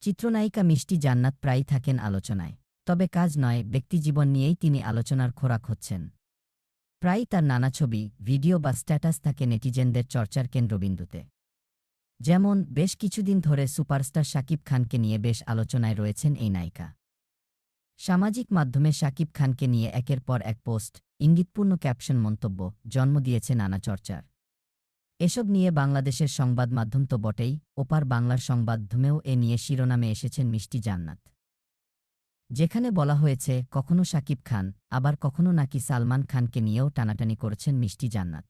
চিত্রনায়িকা মিষ্টি জান্নাত প্রায়ই থাকেন আলোচনায়। তবে কাজ নয়, ব্যক্তিজীবন নিয়েই তিনি আলোচনার খোরাক হচ্ছেন। প্রায়ই তার নানা ছবি, ভিডিও বা স্ট্যাটাস থাকে নেটিজেনদের চর্চার কেন্দ্রবিন্দুতে। যেমন বেশ কিছুদিন ধরে সুপারস্টার শাকিব খানকে নিয়ে বেশ আলোচনায় রয়েছেন এই নায়িকা। সামাজিক মাধ্যমে শাকিব খানকে নিয়ে একের পর এক পোস্ট, ইঙ্গিতপূর্ণ ক্যাপশন, মন্তব্য জন্ম দিয়েছে নানা চর্চার। এসব নিয়ে বাংলাদেশের সংবাদ মাধ্যম তো বটেই, ওপার বাংলার সংবাদমাধ্যমেও এ নিয়ে শিরোনামে এসেছেন মিষ্টি জান্নাত। যেখানে বলা হয়েছে কখনো শাকিব খান, আবার কখনো নাকি সালমান খানকে নিয়েও টানাটানি করেছেন মিষ্টি জান্নাত।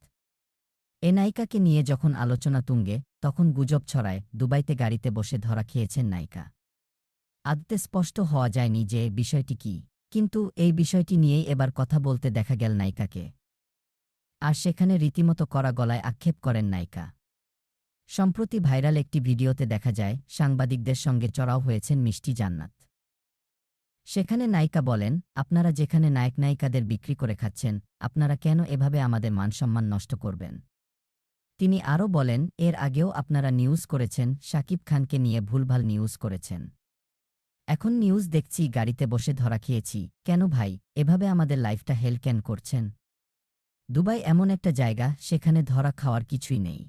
এ নায়িকাকে নিয়ে যখন আলোচনা তুঙ্গে, তখন গুজব ছড়ায় দুবাইতে গাড়িতে বসে ধরা খেয়েছেন নায়িকা। আদতে স্পষ্ট হওয়া যায়নি যে বিষয়টি কী, কিন্তু এই বিষয়টি নিয়েই এবার কথা বলতে দেখা গেল নায়িকাকে। আর সেখানে রীতিমতো কড়া গলায় আক্ষেপ করেন নায়িকা। সম্প্রতি ভাইরাল একটি ভিডিওতে দেখা যায় সাংবাদিকদের সঙ্গে চড়াও হয়েছেন মিষ্টি জান্নাত। সেখানে নায়িকা বলেন, আপনারা যেখানে নায়ক নায়িকাদের বিক্রি করে খাচ্ছেন, আপনারা কেন এভাবে আমাদের মানসম্মান নষ্ট করবেন? তিনি আরও বলেন, এর আগেও আপনারা নিউজ করেছেন, শাকিব খানকে নিয়ে ভুলভাল নিউজ করেছেন। এখন নিউজ দেখছি গাড়িতে বসে ধরা খেয়েছি। কেন ভাই, এভাবে আমাদের লাইফটা হেল কেন করছেন? দুবাই এমন একটা জায়গা, সেখানে ধরা খাওয়ার কিছুই নেই।